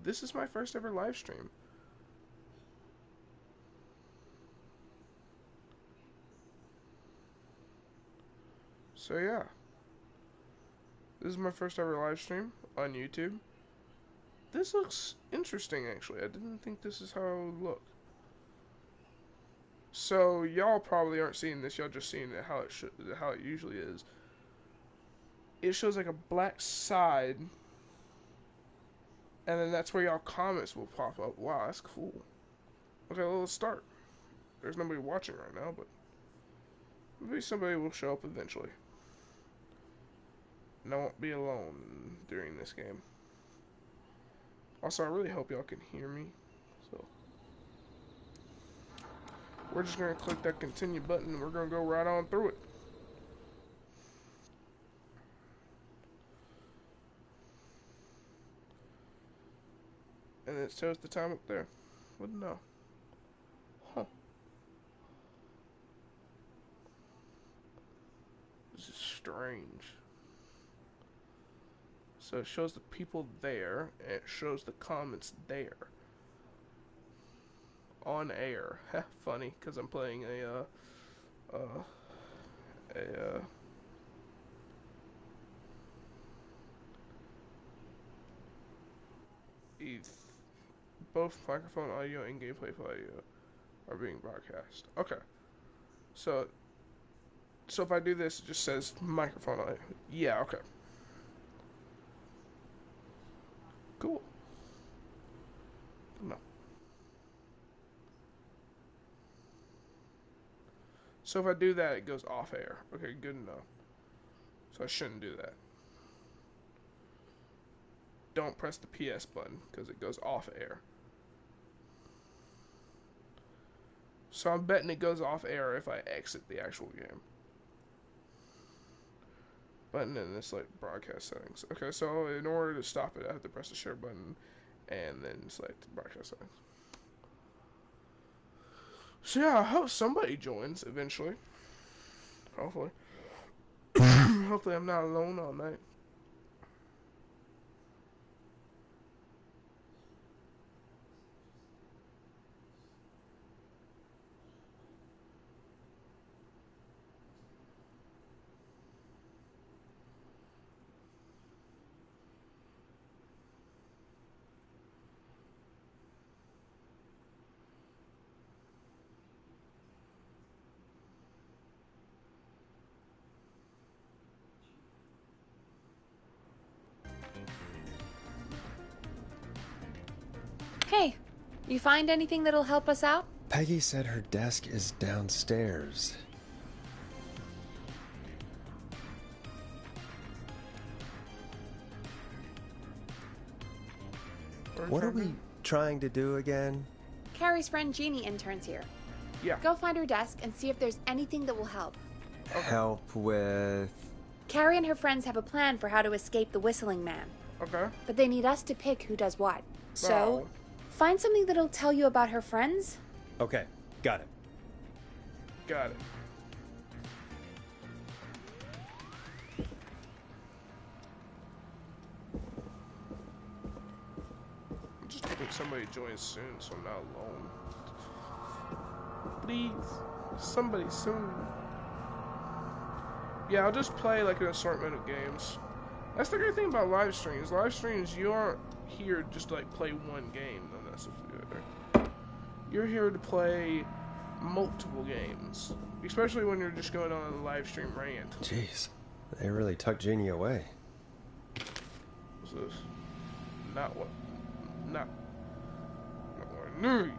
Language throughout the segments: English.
this is my first ever live stream. So yeah, this is my first ever live stream on YouTube. This looks interesting, actually. I didn't think this is how it would look. So y'all probably aren't seeing this. Y'all just seeing it how it usually is. It shows like a black side, and then that's where y'all comments will pop up. Wow, that's cool. Okay, well, let's start. There's nobody watching right now, but maybe somebody will show up eventually. And I won't be alone during this game. Also, I really hope y'all can hear me. So we're just gonna click that continue button and we're gonna go right on through it. And it shows the time up there. Wouldn't know. Huh. This is strange. So it shows the people there, and it shows the comments there. On air. Funny, because I'm playing a both microphone audio and gameplay audio are being broadcast. Okay. So if I do this, it just says microphone audio. Yeah, okay. Cool. No. So if I do that, it goes off air. Okay, good enough. So I shouldn't do that. Don't press the PS button, because it goes off air. So I'm betting it goes off air if I exit the actual game. Button in this like broadcast settings. Okay, so in order to stop it, I have to press the share button and then select broadcast settings. So yeah, I hope somebody joins eventually. Hopefully. Hopefully I'm not alone all night. Hey, you find anything that'll help us out? Peggy said her desk is downstairs. What are we trying to do again? Carrie's friend Jeannie interns here. Yeah. Go find her desk and see if there's anything that will help. Okay. Help with... Carrie and her friends have a plan for how to escape the Whistling Man. Okay. But they need us to pick who does what. So, Oh. find something that'll tell you about her friends. Okay, got it. Got it. I'm just hoping somebody joins soon so I'm not alone. Please, somebody soon. Yeah, I'll just play like an assortment of games. That's the great thing about live streams. Live streams, you aren't here just to like play one game necessarily. You're here to play multiple games, especially when you're just going on a live stream rant. Jeez, they really tucked Jeannie away. This is not what I knew.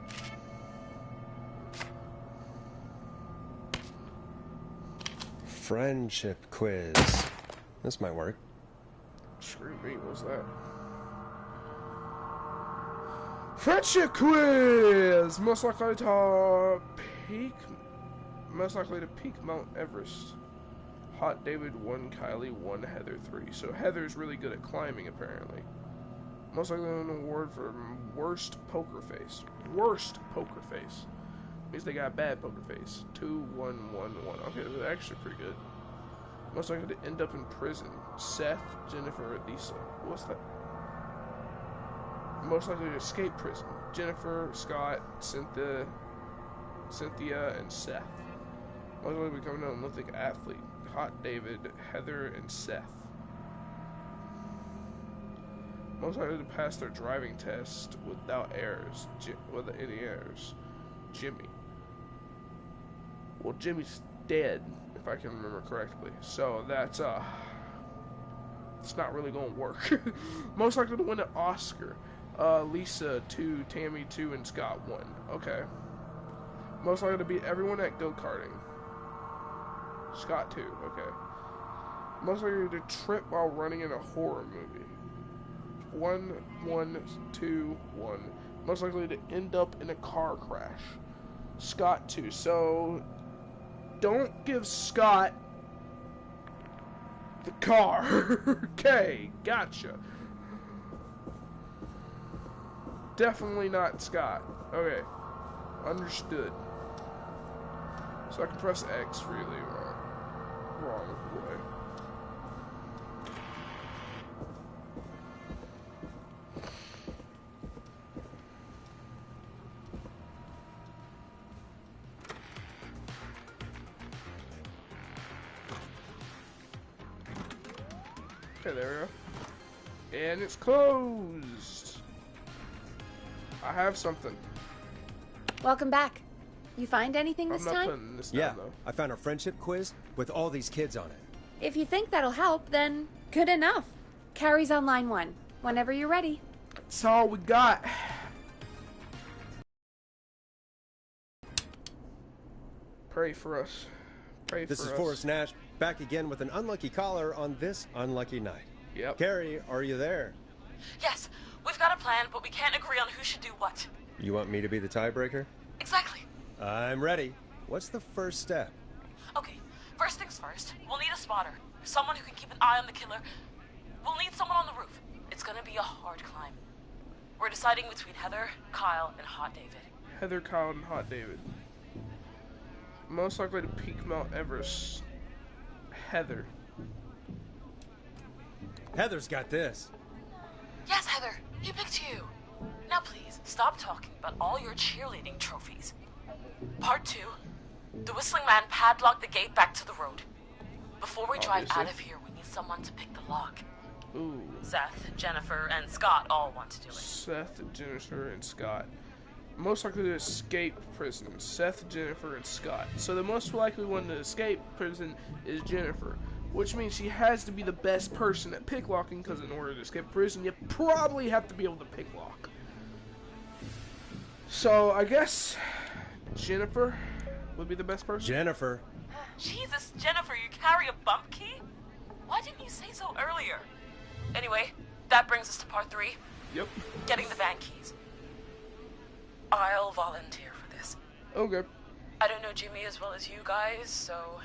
Friendship quiz. This might work. Screw me, what's that? Friendship quiz! Most likely to peak Mount Everest. Hot David 1, Kylie 1, Heather 3. So Heather's really good at climbing, apparently. Most likely an award for worst poker face. Worst poker face. Means they got a bad poker face. 2, 1, 1, 1. Okay, that's actually pretty good. Most likely to end up in prison. Seth, Jennifer, Lisa. What's that? most likely to escape prison. Jennifer, Scott, Cynthia, and Seth. Most likely to become an Olympic athlete. Hot David, Heather, and Seth. Most likely to pass their driving test without errors. Without any errors. Jimmy. Well, Jimmy's dead, if I can remember correctly. So that's it's not really gonna work. Most likely to win an Oscar. Lisa 2, Tammy 2, and Scott 1. Okay. Most likely to beat everyone at go-karting. Scott 2. Okay. Most likely to trip while running in a horror movie. 1, 1, 2, 1. Most likely to end up in a car crash. Scott 2. So don't give Scott the car. Okay, gotcha. Definitely not Scott. Okay, understood. So I can press X freely. Wrong way. Okay, there we go. And it's closed. I have something. Welcome back. You find anything this I'm not time? putting this Yeah, down, though. I found a friendship quiz with all these kids on it. If you think that'll help, then good enough. Carrie's on line 1. Whenever you're ready. That's all we got. Pray for us. Pray This for is us. Forrest Nash, back again with an unlucky caller on this unlucky night. Yep. Carrie, are you there? Yes, we've got a plan, but we can't agree on who should do what. You want me to be the tiebreaker? Exactly. I'm ready. What's the first step? Okay, first things first, we'll need a spotter. Someone who can keep an eye on the killer. We'll need someone on the roof. It's gonna be a hard climb. We're deciding between Heather, Kyle, and Hot David. Heather, Kyle, and Hot David. Most likely to peak Mount Everest. Heather. Heather's got this. Yes, Heather, he picked you. Now please, stop talking about all your cheerleading trophies. Part 2. The Whistling Man padlocked the gate back to the road. Before we drive Obviously. out of here, we need someone to pick the lock. Ooh. Seth, Jennifer, and Scott all want to do it. Seth, Jennifer, and Scott. Most likely to escape prison. Seth, Jennifer, and Scott. So the most likely one to escape prison is Jennifer. Which means she has to be the best person at picklocking, because in order to escape prison, you probably have to be able to picklock. So I guess Jennifer would be the best person. Jennifer. Jesus, Jennifer, you carry a bump key? Why didn't you say so earlier? Anyway, that brings us to part 3. Yep. Getting the van keys. I'll volunteer for this. Okay. I don't know Jimmy as well as you guys, so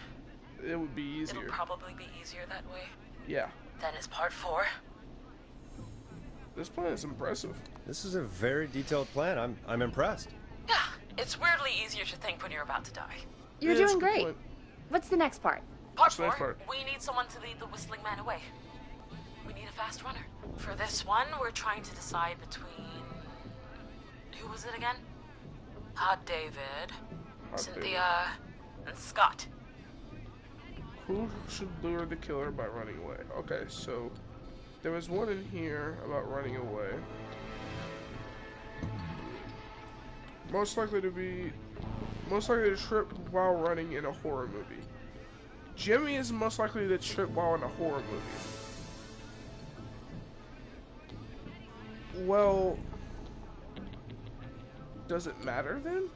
It would be easier. it'll probably be easier that way. Yeah. Then it's part 4. This plan is impressive. This is a very detailed plan. I'm impressed. Yeah, it's weirdly easier to think when you're about to die. You're Yeah, that's a doing good great. point. What's the next part? Part So that's 4, part- we need someone to lead the Whistling Man away. We need a fast runner. For this one, we're trying to decide between... Who was it again? Hot David, Hot Cynthia, and Scott. Who should lure the killer by running away? Okay, so there was one in here about running away. Most likely to trip while running in a horror movie. Jimmy is most likely to trip while in a horror movie. Well, does it matter then?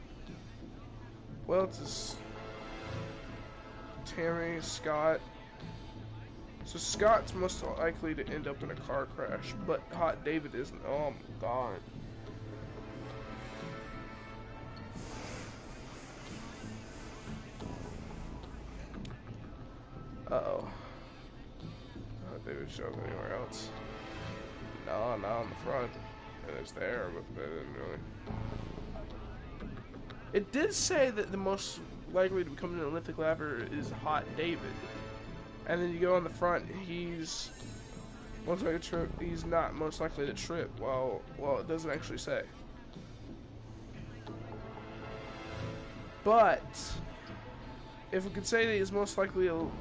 Well, it's just Tammy, Scott. So Scott's most likely to end up in a car crash, but Hot David isn't. Oh my god. Uh-oh. Hot David shows anywhere else. No, not on the front. And it's there, but they didn't really. It did say that the most likely to become an Olympic lapper is Hot David. And then you go on the front, he's Most likely to trip. He's not most likely to trip. Well, it doesn't actually say. But if we could say that he's most likely to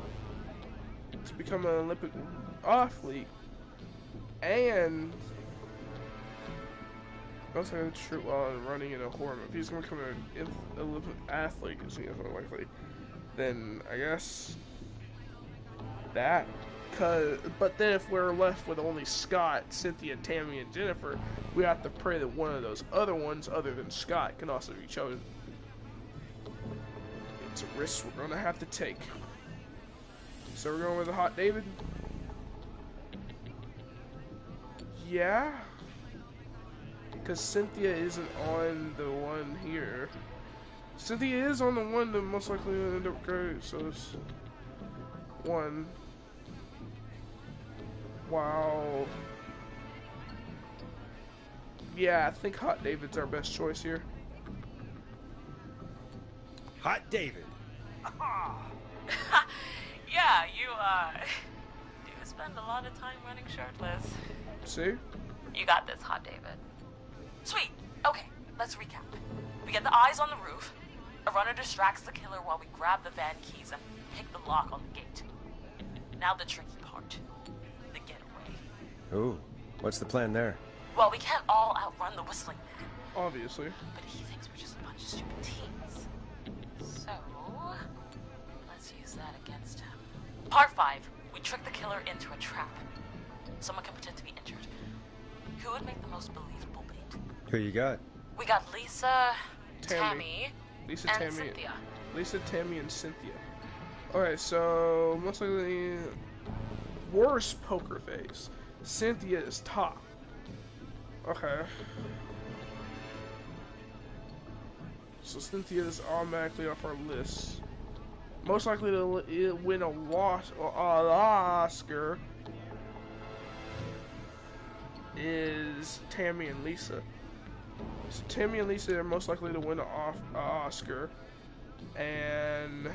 become an Olympic athlete, and most likely to trip while running in a horn, if he's going to become an Olympic athlete, is more likely, then I guess that. But then if we're left with only Scott, Cynthia, Tammy, and Jennifer, we have to pray that one of those other ones, other than Scott, can also be chosen. It's a risk we're gonna have to take. So we're going with the Hot David? Yeah? Because Cynthia isn't on the one here. Cynthia is on the one that most likely will end up great, so it's one. Wow. Yeah, I think Hot David's our best choice here. Hot David. Yeah, you, do spend a lot of time running shirtless. See? You got this, Hot David. Sweet. Okay, let's recap. We get the eyes on the roof. A runner distracts the killer while we grab the van keys and pick the lock on the gate. Now the tricky part. The getaway. Ooh, what's the plan there? Well, we can't all outrun the Whistling Man. Obviously. But he thinks we're just a bunch of stupid teens. So, let's use that against him. Part 5. We trick the killer into a trap. Someone can pretend to be injured. Who would make the most believable bait? Who you got? We got Lisa, Tammy. Tammy, and Cynthia. Lisa, Tammy, and Cynthia. Okay, so most likely worst poker face. Cynthia is top. Okay. So Cynthia is automatically off our list. Most likely to win an Oscar is Tammy and Lisa. So Tammy and Lisa are most likely to win an Oscar, and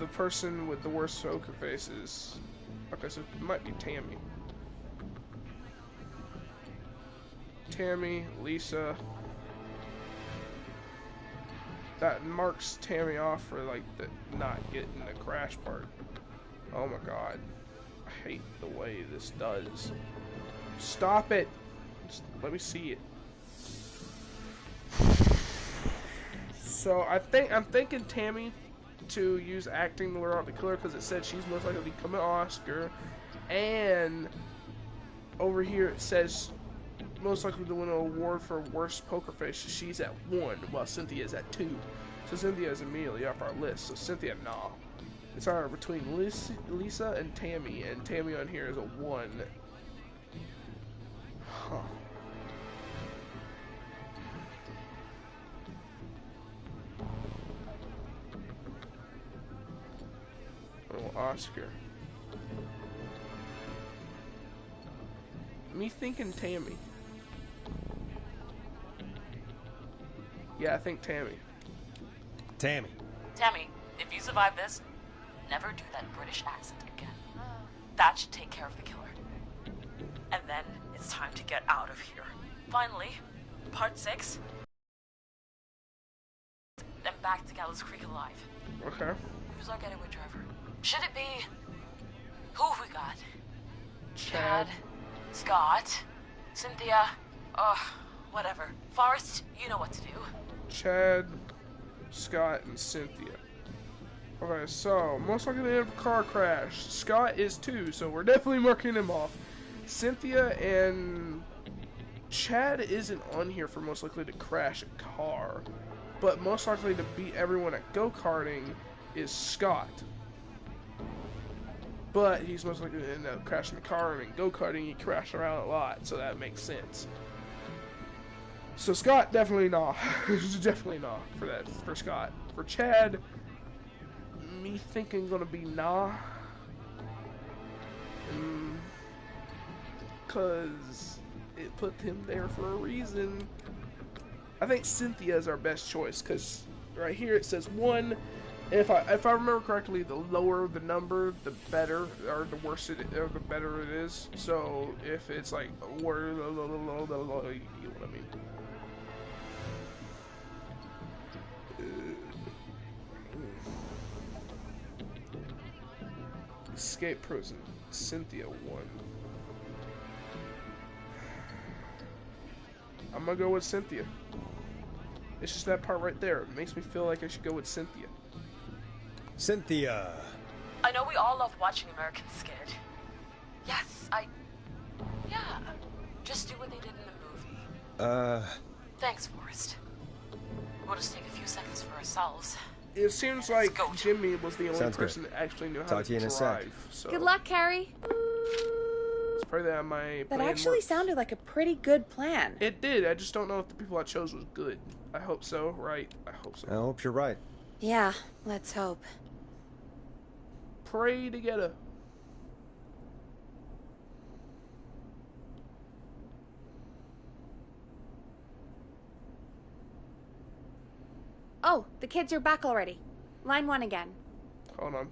the person with the worst poker face is, okay, so it might be Tammy. Tammy, Lisa. That marks Tammy off for like the not getting the crash part. Oh my god. I hate the way this does. Stop it. Just let me see it. So I'm thinking Tammy to use acting to lure out the killer because it said she's most likely to become an Oscar, and over here it says most likely to win an award for worst poker face. She's at 1 while Cynthia is at 2. So Cynthia is immediately off our list. So Cynthia, nah. It's either between Lisa and Tammy on here is a 1. Huh. Oh, Oscar. Me thinking Tammy. Yeah, I think Tammy. Tammy. Tammy, if you survive this, never do that British accent again. That should take care of the killer. And then it's time to get out of here. Finally, part 6. Then back to Gallows Creek alive. Okay. Who's our getaway driver? Should it be... Who have we got? Chad. Scott, Cynthia, whatever. Forrest, you know what to do. Chad, Scott, and Cynthia. Okay, so most likely to have a car crash. Scott is 2, so we're definitely marking him off. Cynthia and Chad isn't on here for most likely to crash a car, but most likely to beat everyone at go-karting is Scott. But he's most likely to end up crashing the car, and in go-karting he crashed around a lot, so that makes sense. So Scott, definitely nah. Definitely nah for Scott. For Chad, me thinking gonna be nah. Cause it put him there for a reason. I think Cynthia is our best choice, cause right here it says 1, If I remember correctly, the lower the number, the better, or the worse it, or the better it is. So if it's like, you know what I mean. Escape prison. Cynthia won. I'm gonna go with Cynthia. It's just that part right there. It makes me feel like I should go with Cynthia. Cynthia. I know we all love watching Americans scared. Yes, yeah. Just do what they did in the movie. Thanks, Forrest. We'll just take a few seconds for ourselves. It seems like Jimmy was the only Sounds person good. that actually knew how Talk to to you in a sec. drive. So Good luck, Carrie. let's pray that my That plan actually works. sounded like a pretty good plan. It did. I just don't know if the people I chose was good. I hope so. Right? I hope so. I hope you're right. Yeah, let's hope. Pray together. Oh, the kids are back already. Line 1 again. Hold on.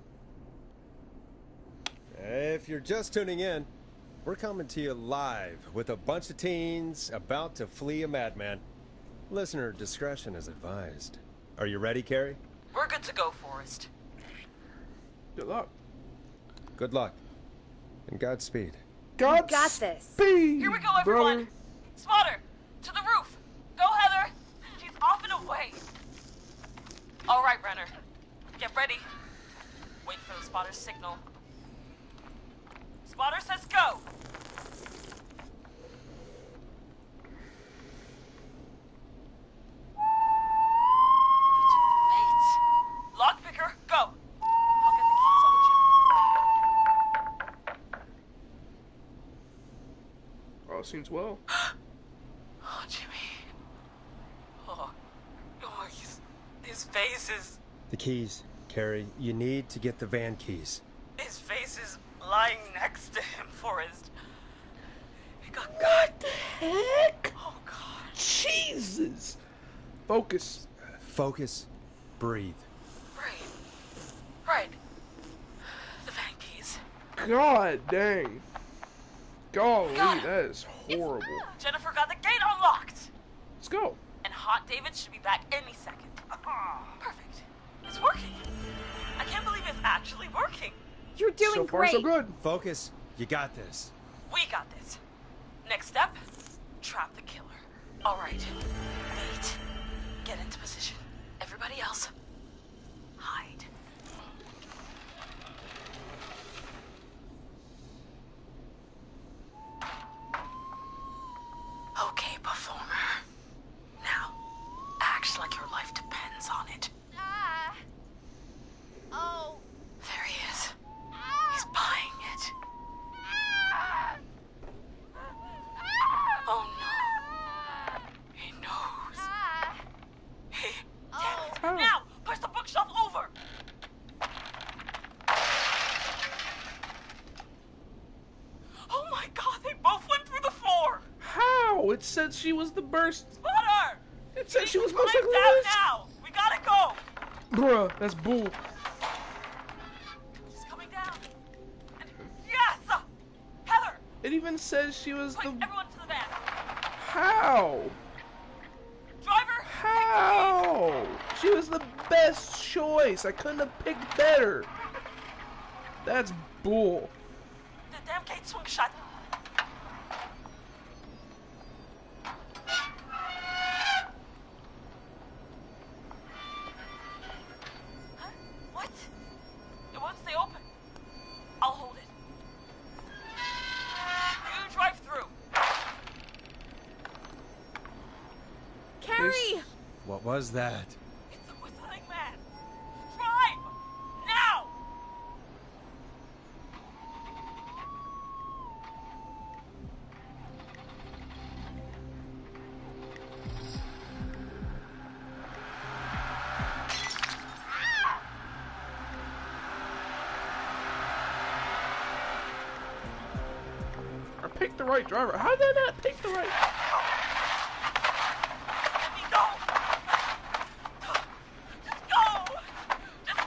If you're just tuning in, we're coming to you live with a bunch of teens about to flee a madman. Listener discretion is advised. Are you ready, Carrie? We're good to go, Forrest. Good luck. Good luck. And Godspeed. God got this. Here we go, everyone. Spotter, to the roof. Go, Heather. She's off and away. All right, Renner. Get ready. Wait for the spotter's signal. Spotter says go. Wait. Lockpicker, go. I'll get the keys off Jimmy. Oh, seems well. Oh, Jimmy. Oh, his face is... The keys, Carrie. You need to get the van keys. His face is lying next to him, Forrest. He got... What the heck? Oh, God. Jesus. Focus. Focus. Breathe. Right. The van keys. God dang. Golly, Got it. that is horrible. Jennifer got the gate unlocked. Let's go. And Hot David should be back any second. Perfect. It's working. I can't believe it's actually working. You're doing So far, great. so good. Focus. You got this. We got this. Next step, trap the killer. All right. Wait. Get into position. Everybody else, hide. Okay, performer. Now, act like your life depends on it. Oh. There he is. He's buying it. Oh no. He knows. Hey, damn it. Oh. Now, push the bookshelf over. Oh my God, they both went through the floor. How? It said she was the burst. Spotter! It said she was most Climb likely down the now. We gotta go. Bruh, that's bull. She's coming down. And yes! Heather! It even says she was Quick, the... everyone to the van. How? Driver! How? She was the best choice. I couldn't have picked better. That's bull. The damn gate swung shut. Huh? What? It won't stay open. I'll hold it. You drive through. Carrie! What was that? It's the whistling man. Drive! Now! I picked the right driver. How did I not pick the right... Let me go! Just go! Just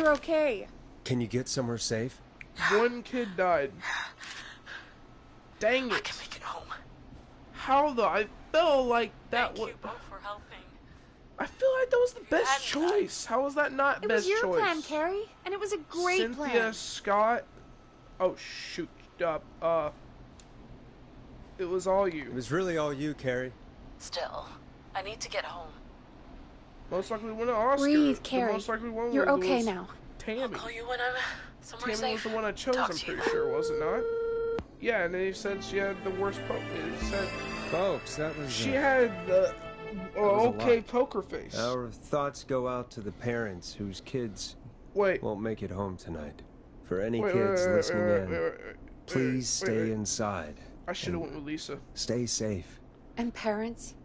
you're okay. Can you get somewhere safe? One kid died. Dang I it. can make it home. How though? I felt like that Thank was. you both for helping. I feel like that was the best hadn't died. choice. How was that not It best was your choice? plan, Carrie, and it was a great Cynthia plan. Scott. Oh shoot. It was all It you. was really all you, Carrie. Still, I need to get home. Most likely won an Oscar. Breathe, The Carrie. most likely one You're was okay now. Tammy. I'll call you when I'm somewhere Tammy safe. was the one I chose, Talk I'm to you. pretty sure, was it not? Yeah, and then he said she had the worst poker. It said Folks, that was... she had the was a okay lot. poker face. Our thoughts go out to the parents whose kids Wait. won't make it home tonight. For any Wait, kids wait, listening wait, in, wait, wait, please wait, stay wait. inside. I should have went with Lisa. Stay safe. And parents,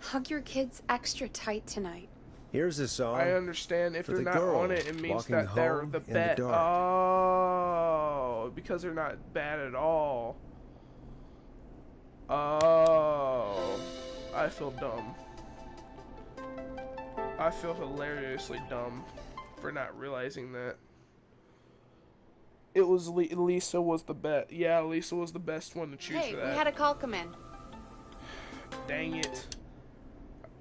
hug your kids extra tight tonight. Here's a song. I understand if for they're the not girl on it, it means walking that they're home the in the best. dark. Oh, because they're not bad at all. Oh, I feel dumb. I feel hilariously dumb for not realizing that. It was Lisa was the best. Yeah, Lisa was the best one to choose Hey, for we that. had a call come in. Dang it!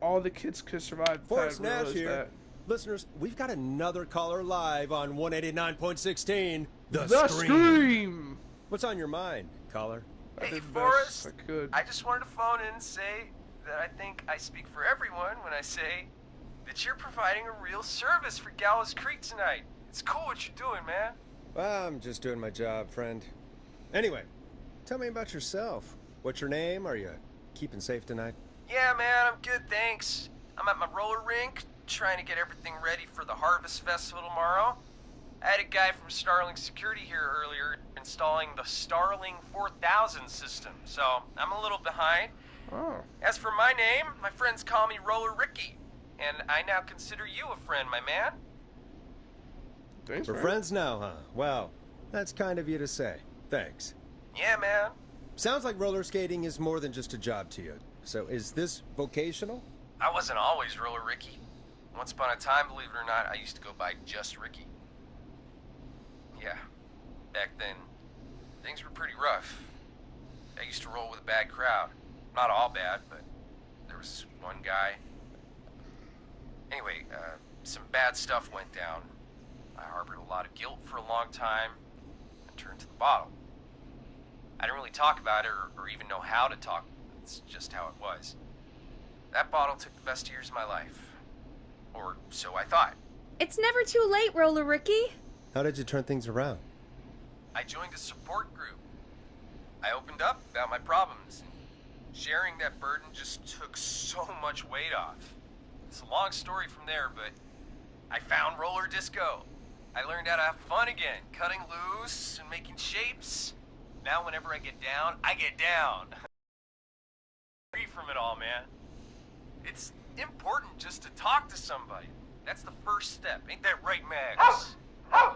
All the kids could survive. if I Forrest had Nash realized here. that. Listeners, we've got another caller live on 189.16. The Scream. What's on your mind, caller? I Hey, did the Forrest. best I could. I just wanted to phone in and say that I think I speak for everyone when I say that you're providing a real service for Gallows Creek tonight. It's cool what you're doing, man. Well, I'm just doing my job, friend. Anyway, tell me about yourself. What's your name? Are you keeping safe tonight? Yeah, man, I'm good, thanks. I'm at my roller rink, trying to get everything ready for the Harvest Festival tomorrow. I had a guy from Starling Security here earlier installing the Starling 4000 system, so I'm a little behind. Oh, As for my name, my friends call me Roller Ricky, and I now consider you a friend, my man. thanks, We're man. friends now, huh? Well, that's kind of you to say. Thanks. Yeah, man. Sounds like roller skating is more than just a job to you. So is this vocational? I wasn't always Roller Ricky. Once upon a time, believe it or not, I used to go by just Ricky. Yeah, back then, things were pretty rough. I used to roll with a bad crowd. Not all bad, but there was one guy. Anyway, some bad stuff went down. I harbored a lot of guilt for a long time and turned to the bottle. I didn't really talk about it or even know how to talk. It's just how it was. That bottle took the best years of my life. Or so I thought. It's never too late, Roller Ricky. How did you turn things around? I joined a support group. I opened up about my problems. Sharing that burden just took so much weight off. It's a long story from there, but I found roller disco. I learned how to have fun again, cutting loose and making shapes. Now whenever I get down, I get down. Free from it all, man. It's important just to talk to somebody. That's the first step. Ain't that right, Max? Aw,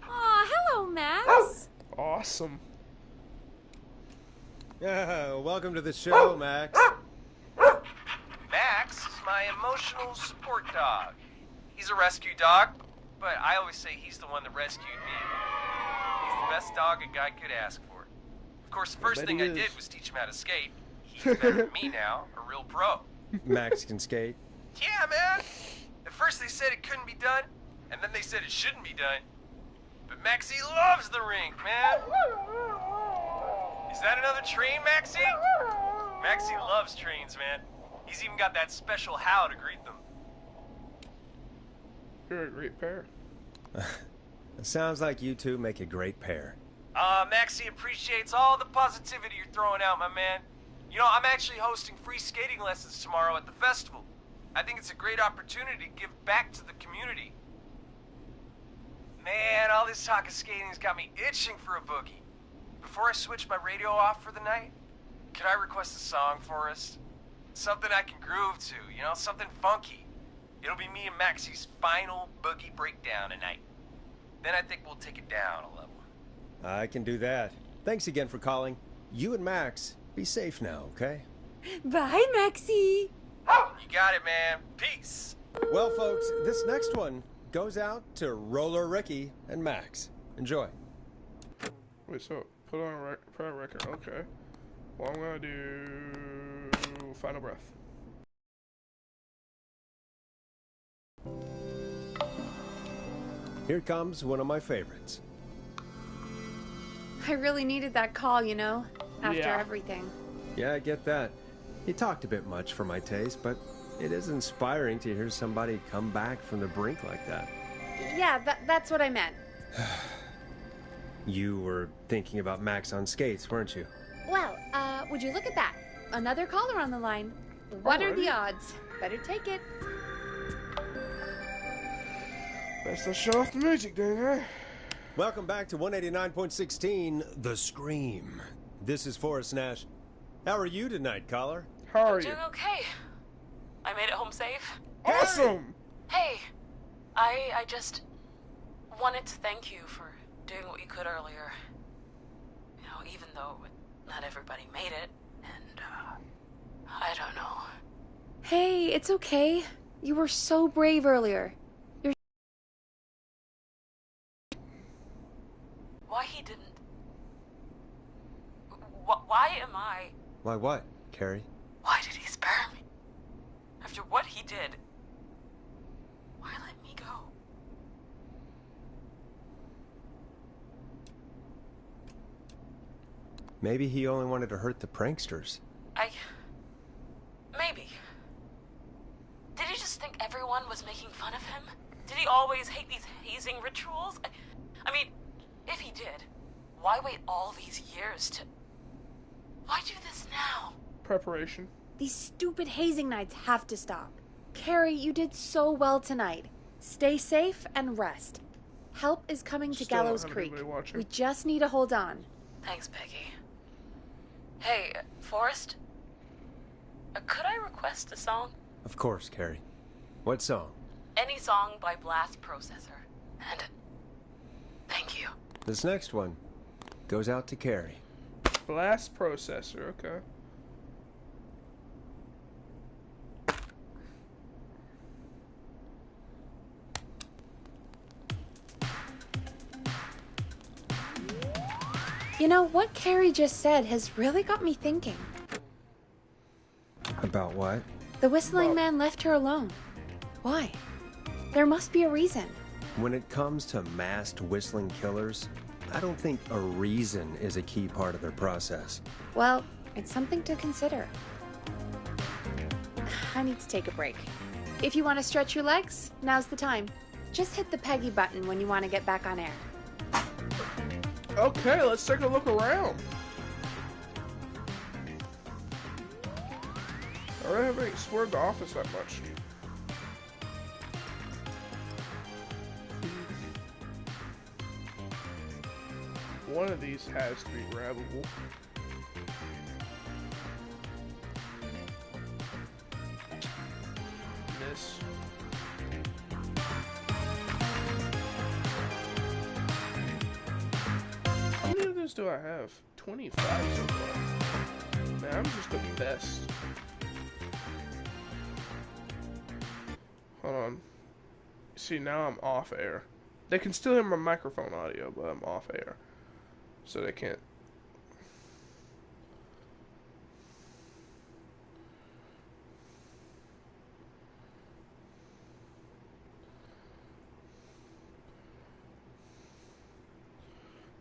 hello, Max. Awesome. Yeah, welcome to the show, Max. Max is my emotional support dog. He's a rescue dog, but I always say he's the one that rescued me. He's the best dog a guy could ask for. Of course, the first bet thing he I is. did was teach him how to skate. He's better than me now, a real pro. Max can skate. Yeah, man. At first they said it couldn't be done, and then they said it shouldn't be done. But Maxie loves the rink, man. Is that another train, Maxie? Maxie loves trains, man. He's even got that special how to greet them. You're a great pair. It sounds like you two make a great pair. Maxie appreciates all the positivity you're throwing out, my man. You know, I'm actually hosting free skating lessons tomorrow at the festival. I think it's a great opportunity to give back to the community. Man, all this talk of skating's got me itching for a boogie. Before I switch my radio off for the night, could I request a song for us? Something I can groove to, you know, something funky. It'll be me and Maxie's final boogie breakdown tonight. Then I think we'll take it down a level. I can do that. Thanks again for calling. You and Max, be safe now, okay? Bye, Maxie. You got it, man. Peace. Well, folks, this next one goes out to Roller Ricky and Max. Enjoy. Wait, so put on record. Okay. Well, I'm gonna do Final Breath. Here comes one of my favorites. I really needed that call, you know, after Yeah. everything. Yeah, I get that. He talked a bit much for my taste, but it is inspiring to hear somebody come back from the brink like that. Yeah, that's what I meant. You were thinking about Max on skates, weren't you? Well, would you look at that? Another caller on the line. What are the odds? Better take it. Let's not show off the music then, huh? Welcome back to 189.16, The Scream. This is Forrest Nash. How are you tonight, caller? How are you? Doing okay. I made it home safe. Awesome! Hey, I just wanted to thank you for doing what you could earlier. You know, even though not everybody made it, and, I don't know. Hey, it's okay. You were so brave earlier. Why he didn't... Why am I... Why what, Carrie? Why did he spare me? After what he did, why let me go? Maybe he only wanted to hurt the pranksters. Maybe. Did he just think everyone was making fun of him? Did he always hate these hazing rituals? I mean, if he did, why wait all these years to... Why do this now? Preparation. These stupid hazing nights have to stop. Carrie, you did so well tonight. Stay safe and rest. Help is coming to Still don't Gallows have Creek. anybody watching. We just need to hold on. Thanks, Peggy. Hey, Forrest? Could I request a song? Of course, Carrie. What song? Any song by Blast Processor. And thank you. This next one goes out to Carrie. Blast Processor, okay. You know, what Carrie just said has really got me thinking. About what? The Whistling Man left her alone. Why? There must be a reason. When it comes to masked whistling killers, I don't think a reason is a key part of their process. Well, it's something to consider. I need to take a break. If you want to stretch your legs, now's the time. Just hit the Peggy button when you want to get back on air. Okay, let's take a look around. I really haven't explored the office that much. One of these has to be grabbable. This. How many of those do I have? 25 so far. Man, I'm just the best. Hold on. See, now I'm off air. They can still hear my microphone audio, but I'm off air. So they can't.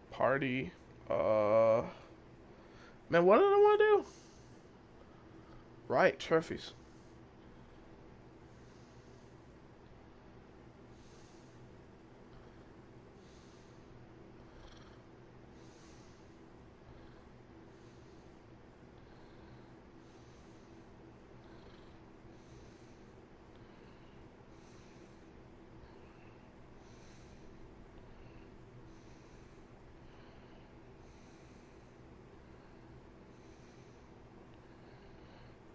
Party. Man, what did I want to do? Right, trophies.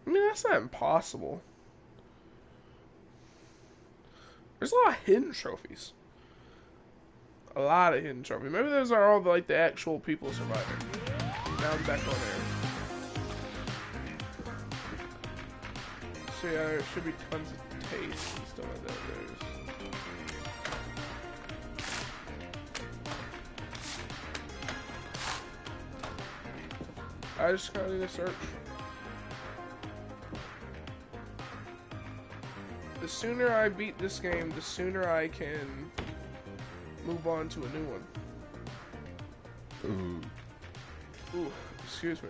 I mean, that's not impossible. There's a lot of hidden trophies. A lot of hidden trophies. Maybe those are all the actual people surviving. Now I'm back on air. So yeah, there should be paste and stuff like that. I just kind of need to search. The sooner I beat this game, the sooner I can move on to a new one. Ooh, excuse me.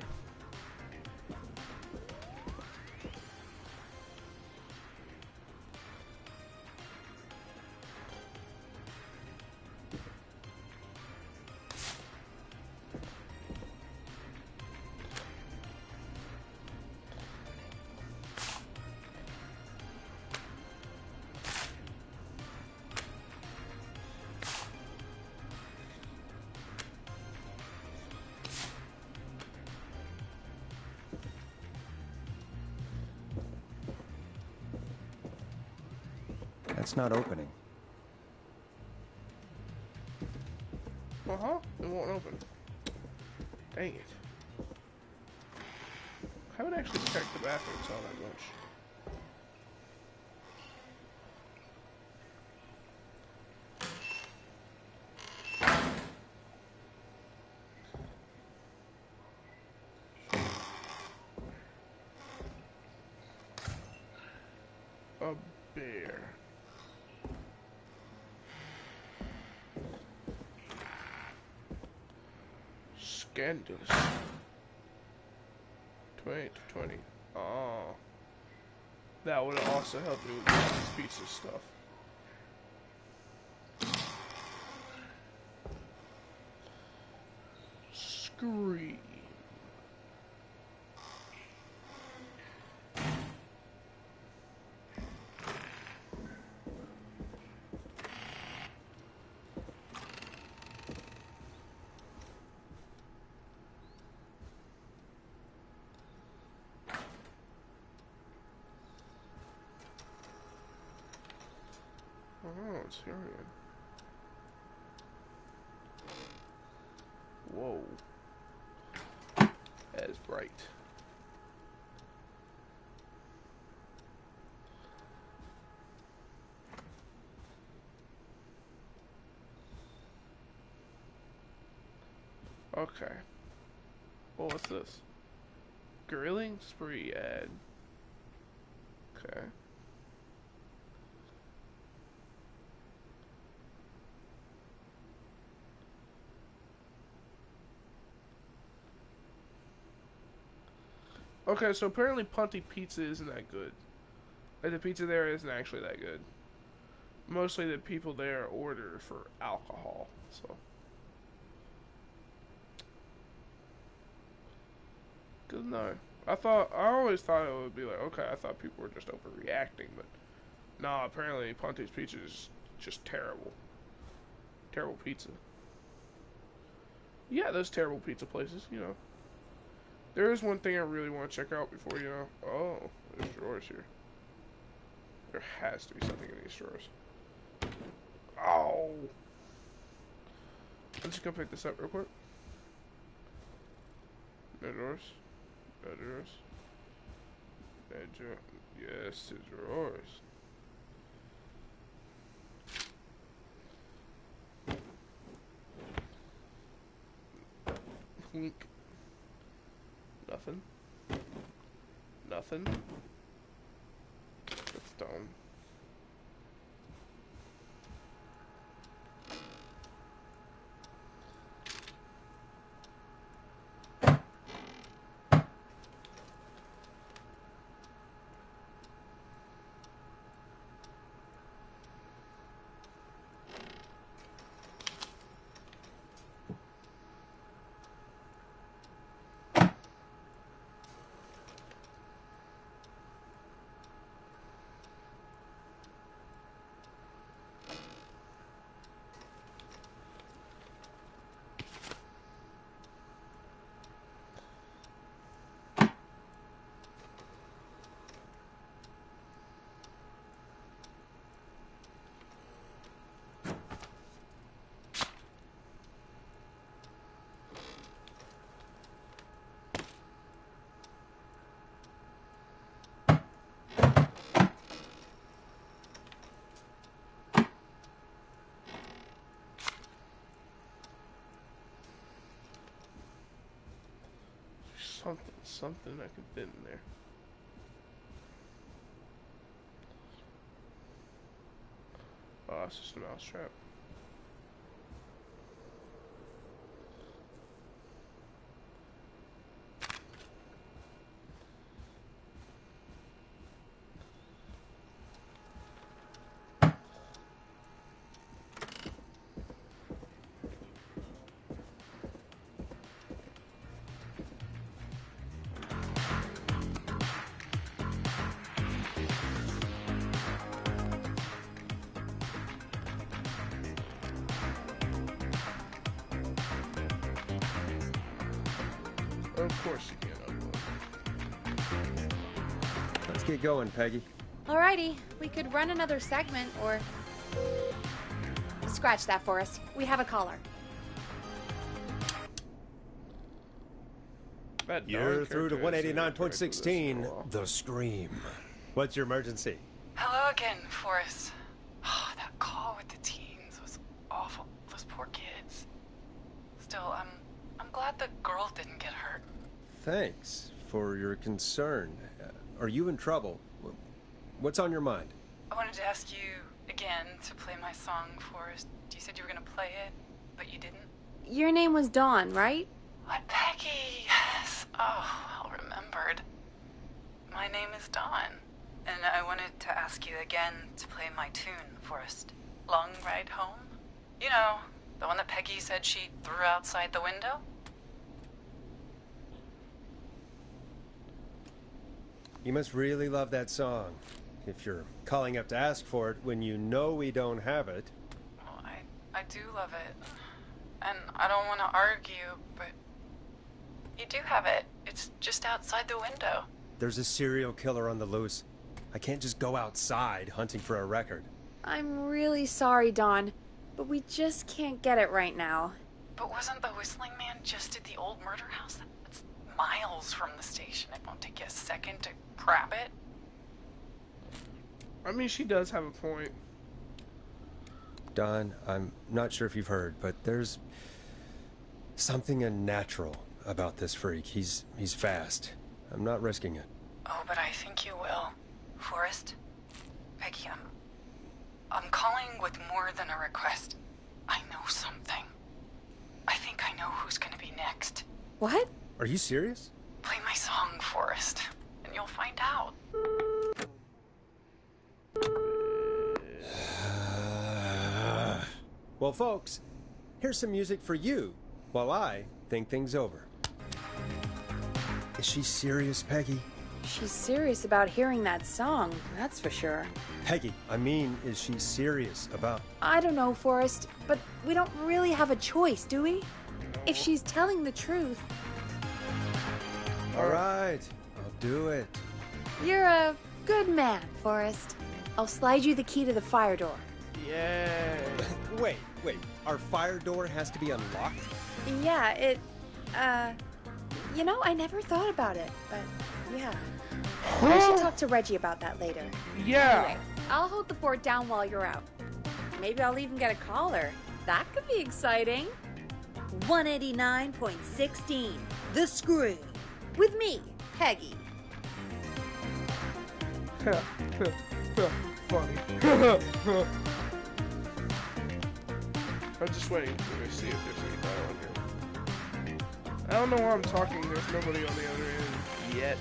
That's not opening. It won't open. Dang it. I haven't actually checked the bathrooms all that much. A bear. Scandalous. 28 to 20. Oh. That would also help me with this pizza stuff. Scream. Oh, it's Syrian. Whoa. That is bright. Okay. Well, what's this? Grilling spree ad. Okay. Okay, so apparently Punty Pizza isn't that good. Like, the pizza there isn't actually that good. Mostly the people there order for alcohol, so. Good to know. I always thought it would be like, okay, I thought people were just overreacting, but nah, apparently Punty's Pizza is just terrible. Terrible pizza. Yeah, those terrible pizza places, you know. There is one thing I really want to check out before, you know. Oh, there's drawers here. There has to be something in these drawers. Oh! Let's just go pick this up real quick. No drawers. No drawers. No drawers. Yes, the drawers. Wink. Nothing. Nothing. That's dumb. Something I could fit in there. Oh, it's just a mousetrap. Of course you can't upload. Let's get going, Peggy. Alrighty, we could run another segment or... Scratch that, Forrest. We have a caller. You're through to 189.16, The Scream. What's your emergency? Hello again, Forrest. Oh, that call with the teens was awful. Those poor kids. Still, I'm glad the girl didn't get hurt. Thanks for your concern. Are you in trouble? What's on your mind? I wanted to ask you again to play my song, Forrest. You said you were gonna play it, but you didn't. Your name was Dawn, right? What, Peggy? Yes. Oh, well remembered. My name is Dawn, and I wanted to ask you again to play my tune, Forrest. Long Ride Home? You know, the one that Peggy said she threw outside the window? You must really love that song, if you're calling up to ask for it when you know we don't have it. Well, I do love it. And I don't want to argue, but you do have it. It's just outside the window. There's a serial killer on the loose. I can't just go outside hunting for a record. I'm really sorry, Dawn, but we just can't get it right now. But wasn't the Whistling Man just at the old murder house? That's miles from the station. It won't take you a second to grab it. I mean, she does have a point. Don, I'm not sure if you've heard, but there's something unnatural about this freak. He's fast. I'm not risking it. Oh, but I think you will. Forrest? Peggy, I'm calling with more than a request. I know something. I think I know who's gonna be next. What? Are you serious? Play my song, Forrest, and you'll find out. Well, folks, here's some music for you while I think things over. Is she serious, Peggy? She's serious about hearing that song, that's for sure. Peggy, I mean, is she serious about... I don't know, Forrest, but we don't really have a choice, do we? If she's telling the truth... All right, I'll do it. You're a good man, Forrest. I'll slide you the key to the fire door. Yay. Wait, our fire door has to be unlocked? Yeah, it... You know, I never thought about it, but yeah. I should talk to Reggie about that later. Yeah. Anyway, I'll hold the fort down while you're out. Maybe I'll even get a caller. That could be exciting. 189.16, The Scream. With me, Peggy. Funny. I'm just waiting to see if there's anybody on here. I don't know why I'm talking. There's nobody on the other end yet.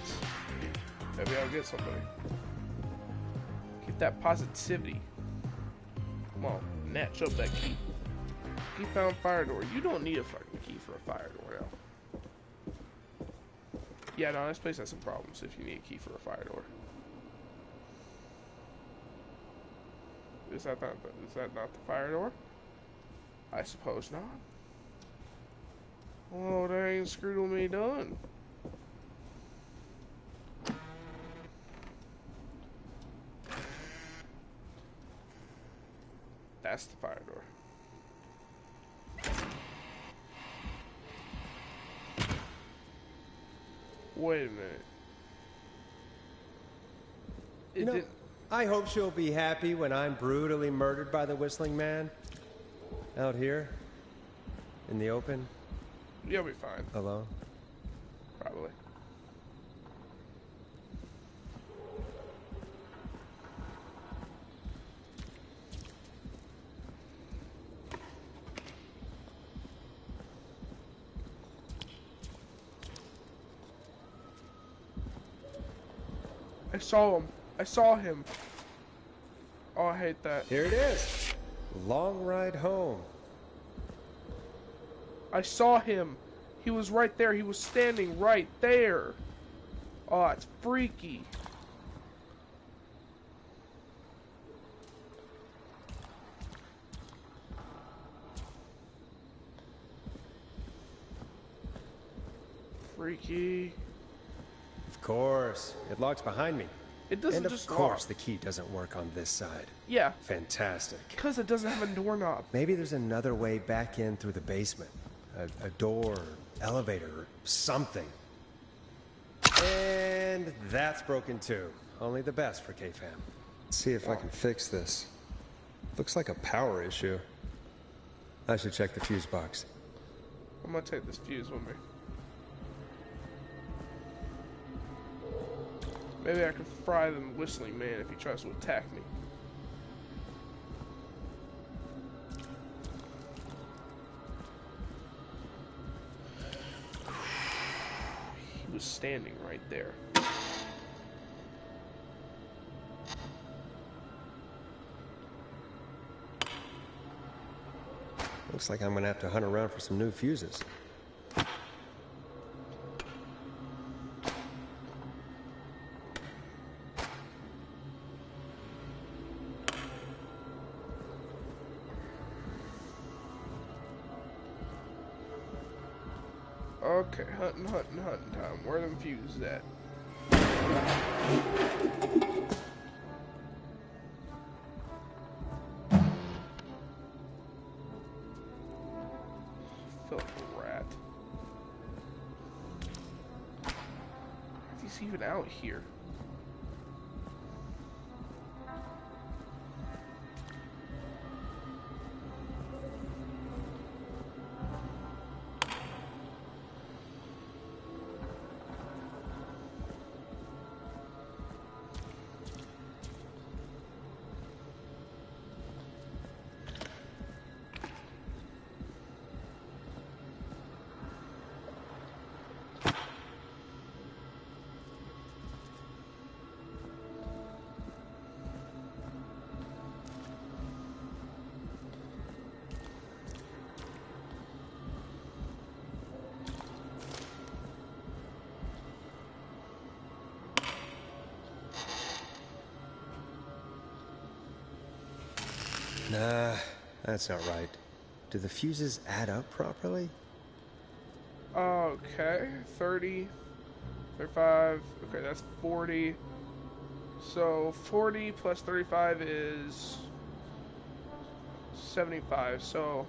Maybe I'll get somebody. Keep that positivity. Come on, snatch up that key. Key found fire door. You don't need a fucking key for a fire door now. Yeah, no, this place has some problems if you need a key for a fire door. Is that not the fire door? I suppose not. Oh, that ain't screwed with me done. That's the fire door. Wait a minute. You know, I hope she'll be happy when I'm brutally murdered by the Whistling Man. Out here. In the open. You'll be fine. Alone. Probably. I saw him. I saw him. Oh, I hate that. Here it is. Long ride home. I saw him. He was right there. He was standing right there. Oh, it's freaky. Freaky. Of course. It locks behind me. It doesn't And just of course lock. the key doesn't work on this side. Yeah, Fantastic. because it doesn't have a doorknob. Maybe there's another way back in through the basement. A door, elevator, or something. And that's broken too. Only the best for KFAM. Let's see if I can fix this. Looks like a power issue. I should check the fuse box. I'm gonna take this fuse with me. Maybe I can fry the Whistling Man if he tries to attack me. He was standing right there. Looks like I'm gonna have to hunt around for some new fuses. Okay, hunting time. Where are them fuses at? Filthy rat. He's even out here. Nah, that's not right. Do the fuses add up properly? Okay, 30, 35, okay, that's 40. So 40 plus 35 is 75, so...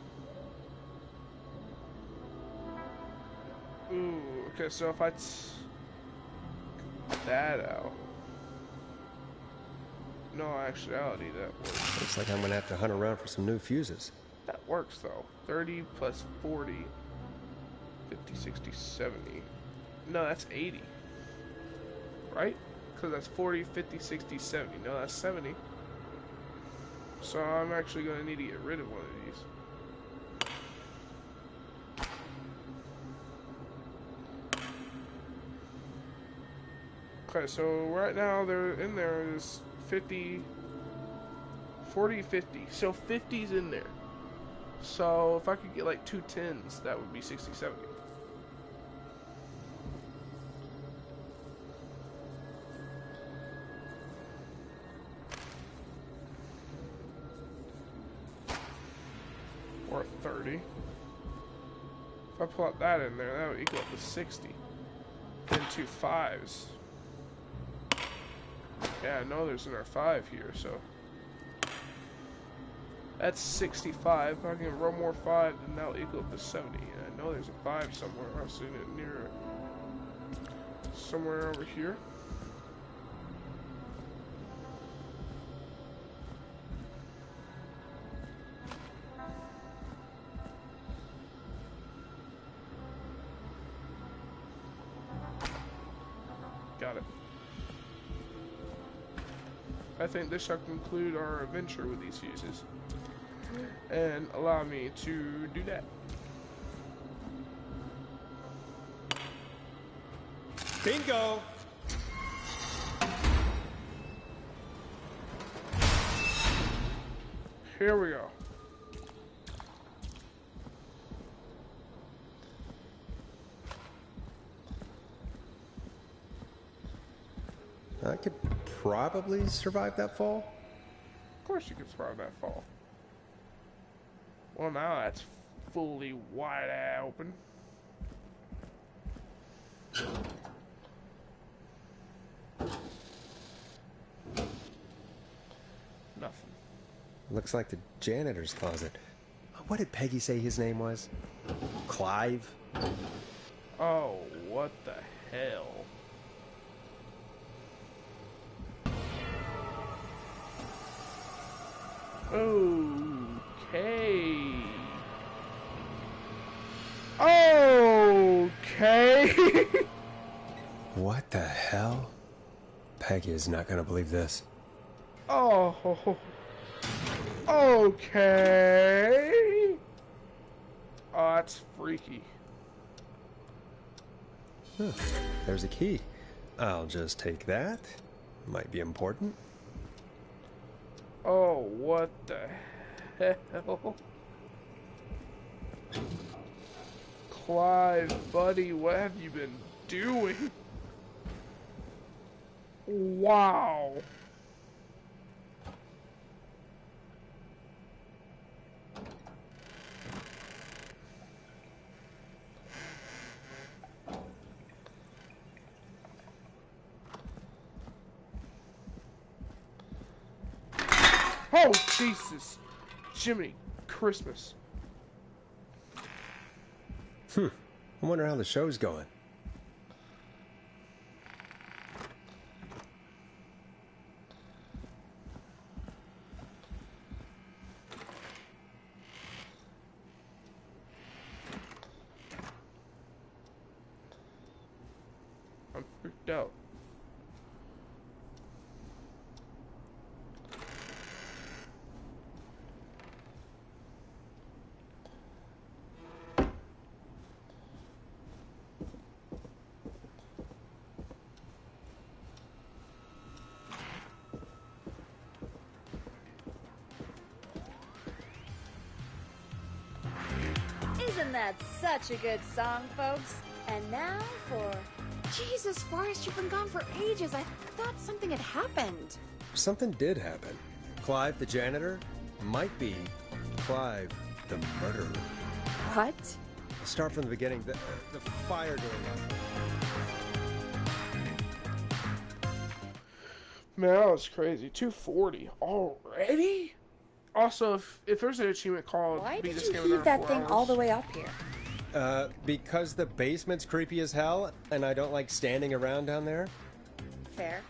Ooh, okay, so if I that out... No, actuality, that works. Looks like I'm gonna have to hunt around for some new fuses. That works, though. 30 plus 40, 50, 60, 70. No, that's 80. Right? Because that's 40, 50, 60, 70. No, that's 70. So I'm actually going to need to get rid of one of these. Okay, so right now they're in there is 50, 40, 50. So 50's in there. So if I could get like 2 10s, that would be 60, 70. Or 30. If I plot that in there, that would equal up to 60. Then 2 5s. Yeah, I know there's another 5 here, so that's 65. If I can get one more 5, then that'll equal up to 70. And I know there's a 5 somewhere. I've seen it near somewhere over here. Got it. I think this shall conclude our adventure with these fuses and allow me to do that. Bingo! Here we go. I could probably survive that fall. Of course you can survive that fall. Well, now that's fully wide open. Nothing. Looks like the janitor's closet. What did Peggy say his name was? Clive? Oh, what the hell? Okay. Okay. What the hell? Peggy is not gonna believe this. Oh. Okay. Oh, that's freaky. Huh. There's a key. I'll just take that. Might be important. Oh, what the hell? Clive, buddy, what have you been doing? Wow. Oh, Jesus. Jiminy Christmas. I wonder how the show's going. I'm freaked out. Isn't that such a good song, folks? And now for... Jesus, Forrest, you've been gone for ages. I thought something had happened. Something did happen. Clive, the janitor, might be Clive, the murderer. What? Start from the beginning. The fire going on. Man, that was crazy. 240 already? Also, if there's an achievement called Why Beat did This you Game in heave Under that 4 thing hours, all the way up here? Because the basement's creepy as hell, and I don't like standing around down there. Fair.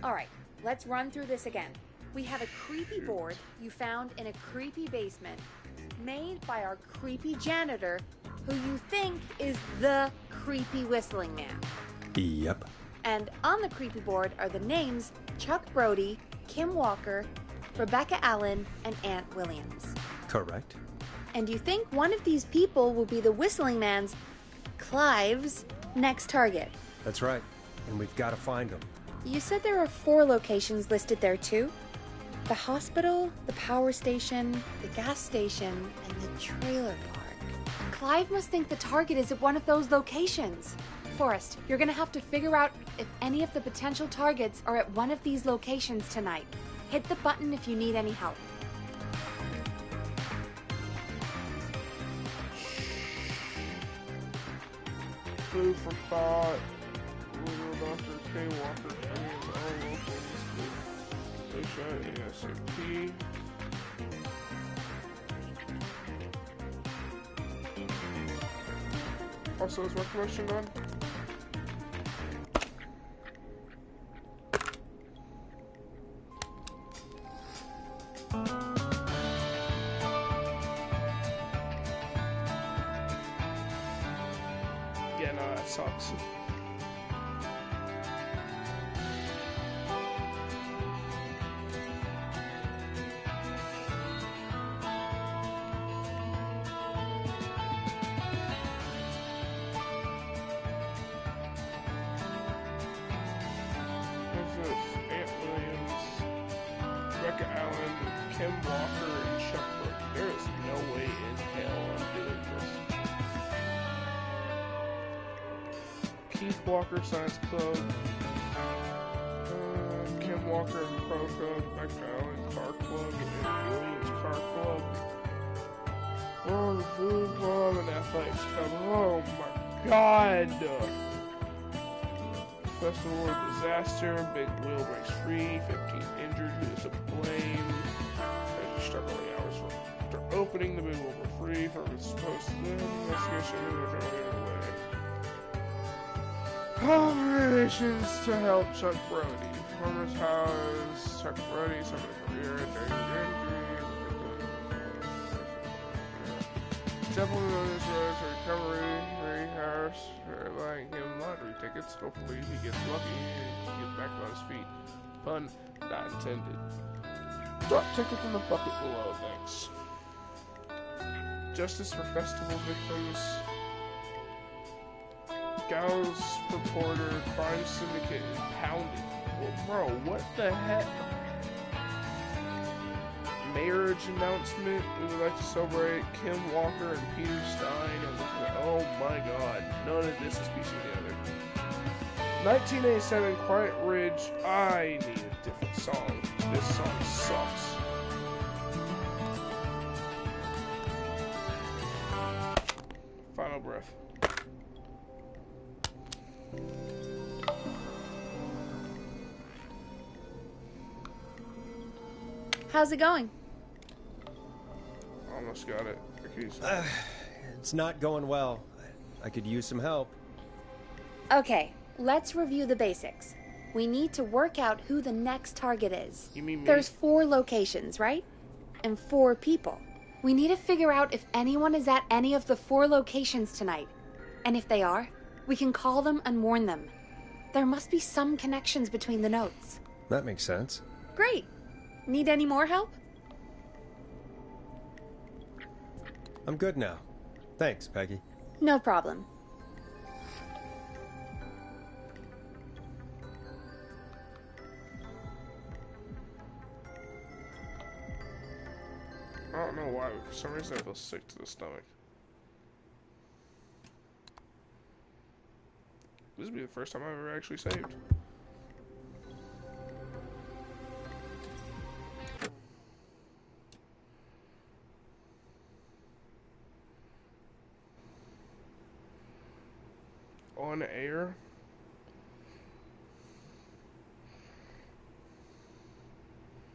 All right, let's run through this again. We have a creepy board you found in a creepy basement, made by our creepy janitor, who you think is the creepy whistling man. Yep. And on the creepy board are the names Chuck Brody, Kim Walker, Rebecca Allen, and Aunt Williams. Correct. And you think one of these people will be the whistling man's, Clive's, next target. That's right. And we've got to find him. You said there are 4 locations listed there too? The hospital, the power station, the gas station, and the trailer park. Clive must think the target is at one of those locations. Forrest, you're gonna have to figure out if any of the potential targets are at one of these locations tonight. Hit the button if you need any help. Food for thought. Little Dr. K. Walker. Any of our locals. ASAP. Also, is my promotion done? Yeah, no, that sucks. Who's this? Aunt Williams, Rebecca Allen, Kim Walker, and Keith Walker Science Club, Kim Walker and Pro Club, McFarlane Car Club, and Williams Car Club. Oh, the Food Club and Athletics Club. Oh my God! Festival of Disaster, Big Wheel Race Free, 15 injured, who is to blame? Treasure struck only hours after opening the Big Wheel were free from its supposed investigation operations to help Chuck Brody. Farmer's House, Chuck Brody, somebody from here, Temple Notice Road for recovery, Harris, buying him lottery tickets. Hopefully he gets lucky and he gets back on his feet. Pun not intended. Drop tickets in the bucket below, thanks. Justice for Festival Victims. Gauss reporter, crime syndicate impounded. Well, bro, what the heck? Marriage announcement. We would like to celebrate Kim Walker and Peter Stein. Oh my God, none of this is piecing together. 1987, Quiet Ridge. I need a different song. This song sucks. Final breath. How's it going? Almost got it. It's not going well. I could use some help. Okay, let's review the basics. We need to work out who the next target is. You mean me? There's 4 locations, right? And 4 people. We need to figure out if anyone is at any of the 4 locations tonight. And if they are, we can call them and warn them. There must be some connections between the notes. That makes sense. Great. Need any more help? I'm good now. Thanks, Peggy. No problem. I don't know why, but for some reason I feel sick to the stomach. This will be the first time I've ever actually saved. On air.